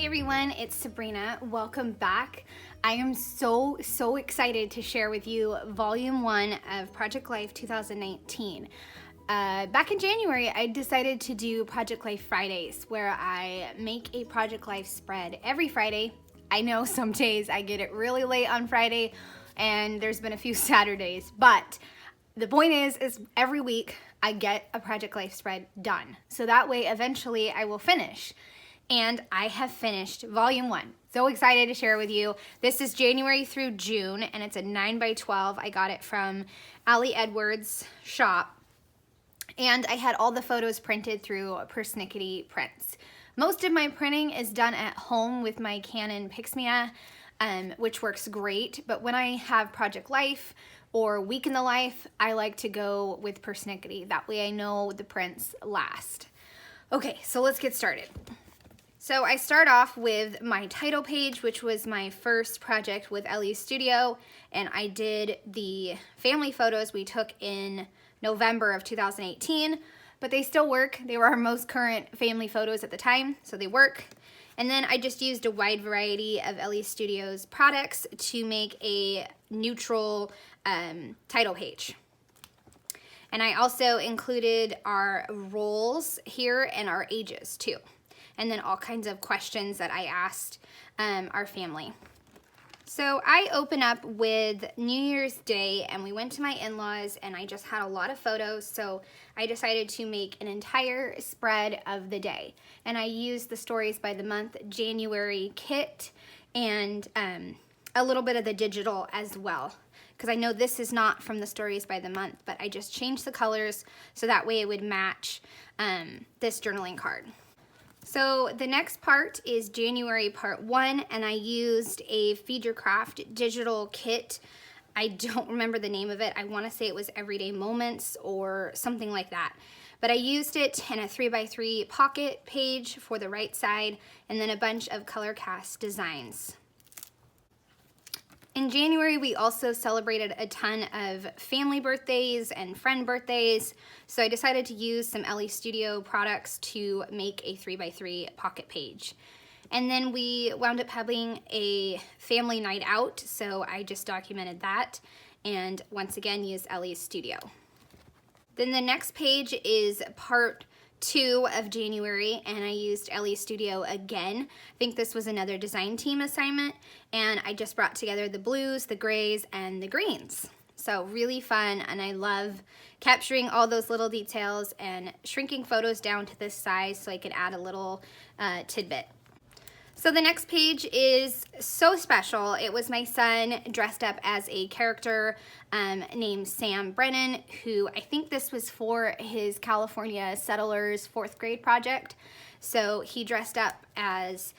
Hey everyone, it's Sabrina. Welcome back. I am so excited to share with you Volume 1 of Project Life 2019. Back in January, I decided to do Project Life Fridays, where I make a Project Life spread every Friday. I know some days I get it really late on Friday, and there's been a few Saturdays, but the point is every week I get a Project Life spread done. So that way, eventually, I will finish. And I have finished Volume 1. So excited to share with you. This is January through June, and it's a 9x12. I got it from Ali Edwards' shop. And I had all the photos printed through Persnickety Prints. Most of my printing is done at home with my Canon Pixmia, which works great. But when I have Project Life or Week in the Life, I like to go with Persnickety. That way I know the prints last. Okay, so let's get started. So I start off with my title page, which was my first project with ScrappinHappyStudio, and I did the family photos we took in November of 2018, but they still work. They were our most current family photos at the time, so they work. And then I just used a wide variety of ScrappinHappyStudio's products to make a neutral title page. And I also included our roles here and our ages too. And then all kinds of questions that I asked our family. So I open up with New Year's Day, and we went to my in-laws, and I just had a lot of photos, so I decided to make an entire spread of the day. And I used the Stories by the Month January kit and a little bit of the digital as well, because I know this is not from the Stories by the Month, but I just changed the colors so that way it would match this journaling card. So the next part is January part 1, and I used a Feed Your Craft digital kit. I don't remember the name of it. I want to say it was Everyday Moments or something like that. But I used it in a 3x3 pocket page for the right side, and then a bunch of color cast designs. In January, we also celebrated a ton of family birthdays and friend birthdays, so I decided to use some ScrappinHappyStudio products to make a 3x3 pocket page. And then we wound up having a family night out, so I just documented that, and once again used ScrappinHappyStudio. Then the next page is part 2 of January, and I used ScrappinHappyStudio again. I think this was another design team assignment, and I just brought together the blues, the grays, and the greens. So really fun, and I love capturing all those little details and shrinking photos down to this size so I could add a little tidbit. So the next page is so special. It was my son dressed up as a character named Sam Brennan, who I think this was for his California Settlers 4th grade project. So he dressed up as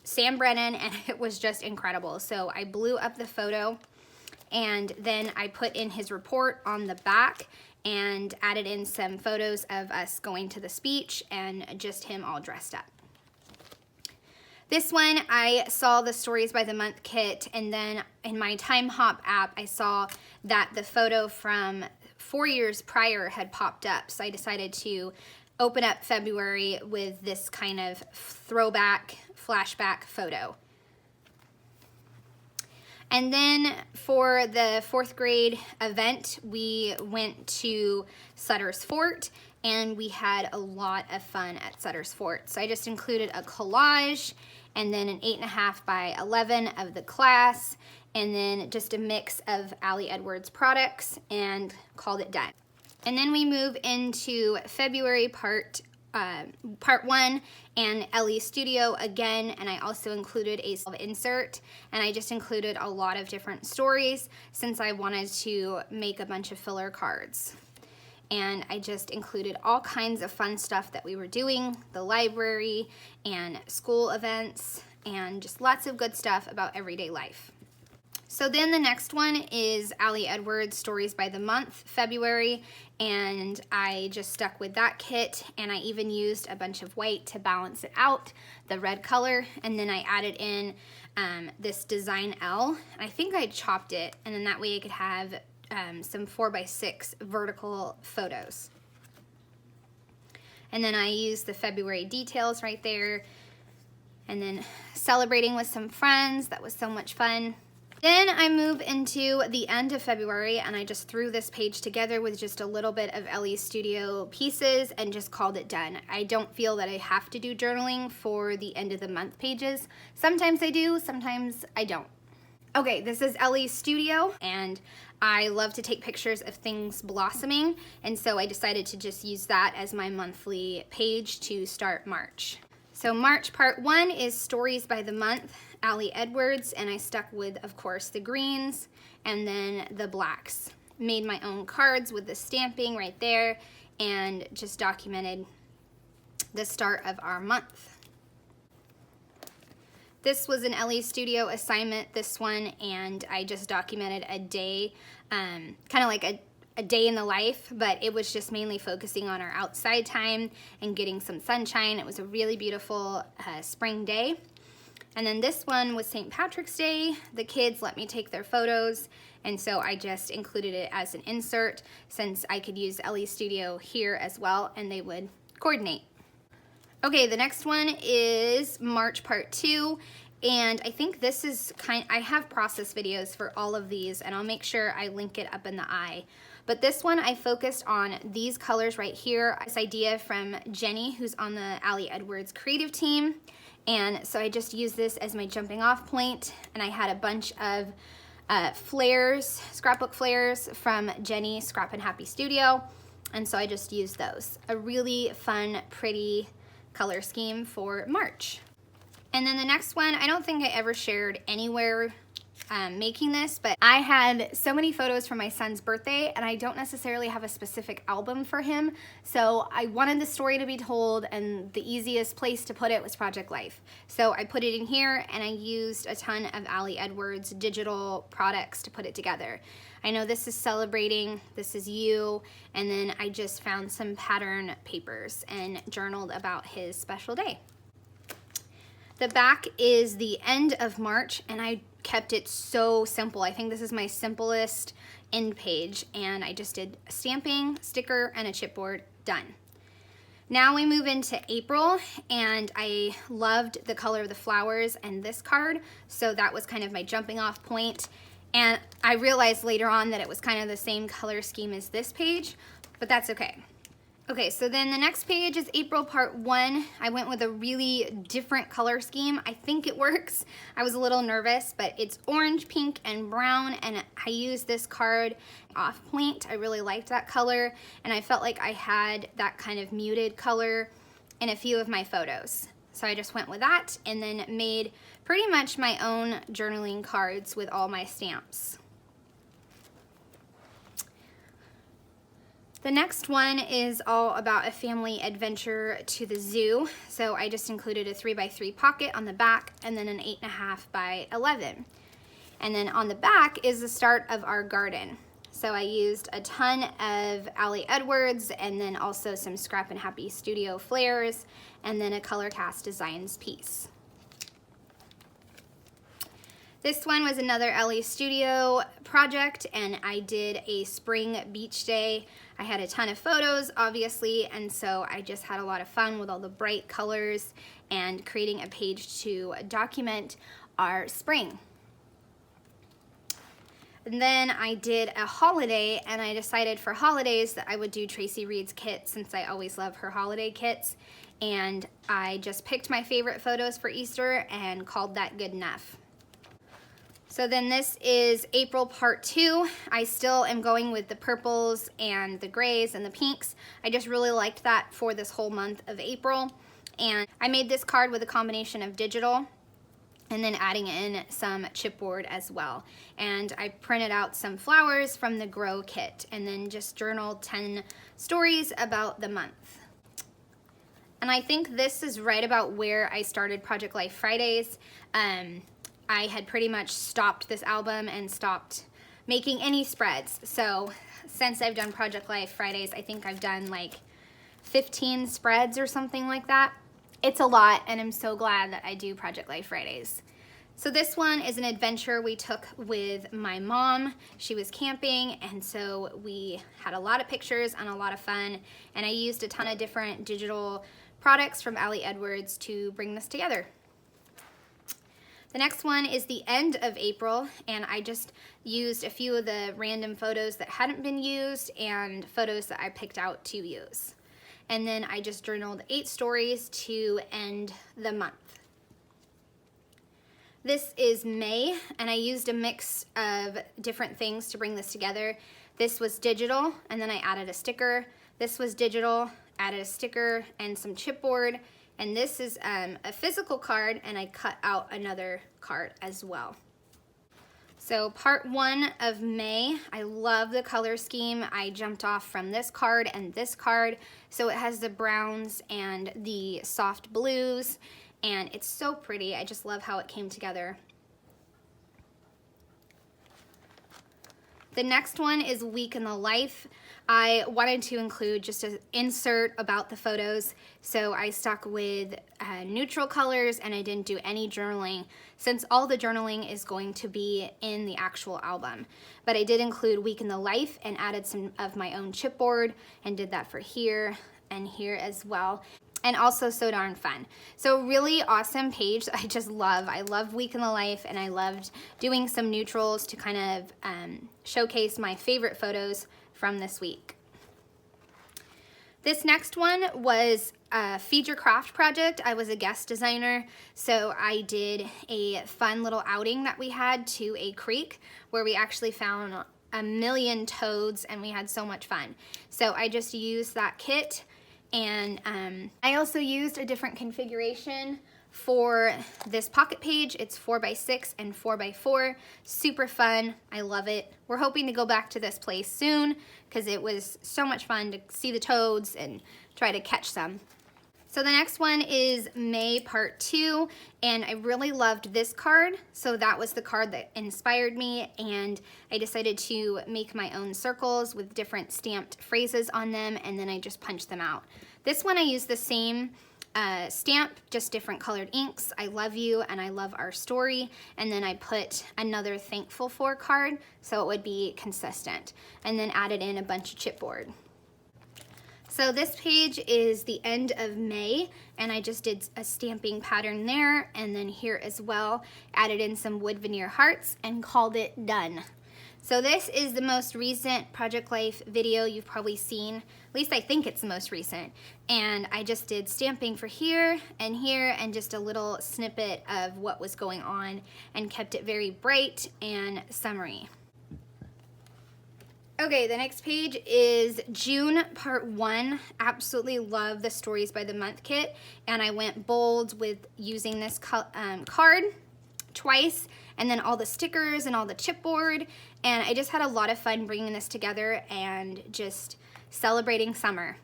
Sam Brennan, and it was just incredible. So I blew up the photo, and then I put in his report on the back and added in some photos of us going to the speech and just him all dressed up. This one, I saw the Stories by the Month kit, and then in my Time Hop app, I saw that the photo from 4 years prior had popped up. So I decided to open up February with this kind of throwback, flashback photo. And then for the 4th grade event, we went to Sutter's Fort, and we had a lot of fun at Sutter's Fort. So I just included a collage, and then an 8.5 by 11 of the class, and then just a mix of Ali Edwards products, and called it done. And then we move into February part 1 and ScrappinHappyStudio again, and I also included a insert, and I just included a lot of different stories since I wanted to make a bunch of filler cards. And I just included all kinds of fun stuff that we were doing, the library and school events, and just lots of good stuff about everyday life. So then the next one is Ali Edwards Stories by the Month, February, and I just stuck with that kit, and I even used a bunch of white to balance it out, the red color, and then I added in this design L. I think I chopped it, and then that way I could have some 4x6 vertical photos. And then I used the February details right there, And then celebrating with some friends. That was so much fun. Then I move into the end of February and I just threw this page together with just a little bit of LE Studio pieces and just called it done. I don't feel that I have to do journaling for the end of the month pages. Sometimes I do, sometimes I don't. Okay, this is LE Studio and I love to take pictures of things blossoming, and so I decided to just use that as my monthly page to start March. So March part 1 is Stories by the Month, Ali Edwards, and I stuck with, of course, the greens and then the blacks. Made my own cards with the stamping right there and just documented the start of our month. This was an LE Studio assignment, this one, and I just documented a day, kind of like a day in the life, but it was just mainly focusing on our outside time and getting some sunshine. It was a really beautiful spring day. And then this one was St. Patrick's Day. The kids let me take their photos, and so I just included it as an insert since I could use LE Studio here as well and they would coordinate. Okay, the next one is March part 2, and I think this is I have process videos for all of these, and I'll make sure I link it up in the eye. But this one I focused on these colors right here, this idea from Jenny, who's on the Ali Edwards creative team, and so I just used this as my jumping off point, and I had a bunch of flairs, scrapbook flairs from Jenny, ScrappinHappyStudio, and so I just used those. A really fun, pretty color scheme for March. And then the next one, I don't think I ever shared anywhere making this, but I had so many photos from my son's birthday and I don't necessarily have a specific album for him, so I wanted the story to be told and the easiest place to put it was Project Life. So I put it in here and I used a ton of Ali Edwards digital products to put it together. I know this is celebrating, this is you, and then I just found some pattern papers and journaled about his special day. The back is the end of March and I kept it so simple. I think this is my simplest end page, and I just did a stamping, sticker, and a chipboard, done. Now we move into April, and I loved the color of the flowers and this card, so that was kind of my jumping off point. And I realized later on that it was kind of the same color scheme as this page, but that's okay. Okay, so then the next page is April part 1. I went with a really different color scheme. I think it works. I was a little nervous, but it's orange, pink, and brown, and I used this card off point. I really liked that color, and I felt like I had that kind of muted color in a few of my photos. So I just went with that and then made pretty much my own journaling cards with all my stamps. The next one is all about a family adventure to the zoo. So I just included a 3x3 pocket on the back and then an 8.5 by 11. And then on the back is the start of our garden. So I used a ton of Ali Edwards and then also some ScrappinHappyStudio flairs and then a Color Cast Designs piece. This one was another LE Studio project, and I did a spring beach day. I had a ton of photos, obviously, and so I just had a lot of fun with all the bright colors and creating a page to document our spring. And then I did a holiday, and I decided for holidays that I would do Tracy Reed's kit since I always love her holiday kits. And I just picked my favorite photos for Easter and called that good enough. So then this is April part 2. I still am going with the purples and the grays and the pinks. I just really liked that for this whole month of April. And I made this card with a combination of digital and then adding in some chipboard as well. And I printed out some flowers from the Grow kit and then just journaled 10 stories about the month. And I think this is right about where I started Project Life Fridays. I had pretty much stopped this album and stopped making any spreads. So since I've done Project Life Fridays, I think I've done like 15 spreads or something like that. It's a lot, and I'm so glad that I do Project Life Fridays. So this one is an adventure we took with my mom. She was camping, and so we had a lot of pictures and a lot of fun, and I used a ton of different digital products from Ali Edwards to bring this together. The next one is the end of April, and I just used a few of the random photos that hadn't been used and photos that I picked out to use. And then I just journaled 8 stories to end the month. This is May, and I used a mix of different things to bring this together. This was digital, and then I added a sticker. This was digital, added a sticker and some chipboard. And this is a physical card, and I cut out another card as well. So part 1 of May, I love the color scheme. I jumped off from this card and this card. So it has the browns and the soft blues, and it's so pretty. I just love how it came together. The next one is Week in the Life. I wanted to include just an insert about the photos, so I stuck with neutral colors, and I didn't do any journaling since all the journaling is going to be in the actual album. But I did include Week in the Life and added some of my own chipboard and did that for here and here as well. And also So Darn Fun. So really awesome page that I just love. I love Week in the Life, and I loved doing some neutrals to kind of showcase my favorite photos from this week. This next one was a Feed Your Craft project. I was a guest designer, so I did a fun little outing that we had to a creek where we actually found a million toads, and we had so much fun. So I just used that kit. And I also used a different configuration for this pocket page. It's 4x6 and 4x4. Super fun. I love it. We're hoping to go back to this place soon because it was so much fun to see the toads and try to catch some. So the next one is May part 2, and I really loved this card. So that was the card that inspired me, and I decided to make my own circles with different stamped phrases on them, and then I just punched them out. This one I used the same stamp, just different colored inks. I love you and I love our story, and then I put another thankful for card so it would be consistent, and then added in a bunch of chipboard. So this page is the end of May, and I just did a stamping pattern there, and then here as well, added in some wood veneer hearts and called it done. So this is the most recent Project Life video you've probably seen. At least I think it's the most recent. And I just did stamping for here and just a little snippet of what was going on and kept it very bright and summery. Okay, the next page is June part 1. Absolutely love the Stories by the Month kit, and I went bold with using this card twice, and then all the stickers and all the chipboard, and I just had a lot of fun bringing this together and just celebrating summer.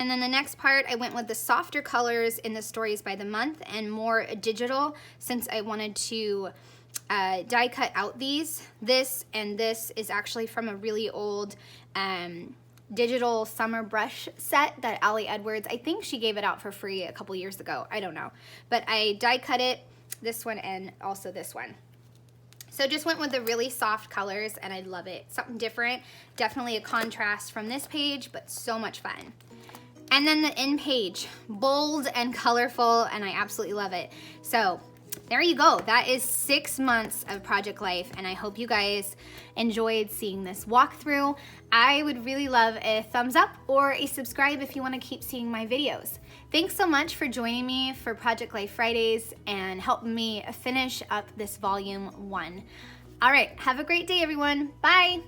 And then the next part, I went with the softer colors in the Stories by the Month and more digital, since I wanted to die cut out these. This and this is actually from a really old digital summer brush set that Allie Edwards, I think she gave it out for free a couple years ago. I don't know. But I die cut it, this one and also this one. So just went with the really soft colors, and I love it. Something different. Definitely a contrast from this page, but so much fun. And then the end page, bold and colorful, and I absolutely love it. So there you go. That is 6 months of Project Life, and I hope you guys enjoyed seeing this walkthrough. I would really love a thumbs up or a subscribe if you want to keep seeing my videos. Thanks so much for joining me for Project Life Fridays and helping me finish up this volume 1. All right, have a great day, everyone. Bye.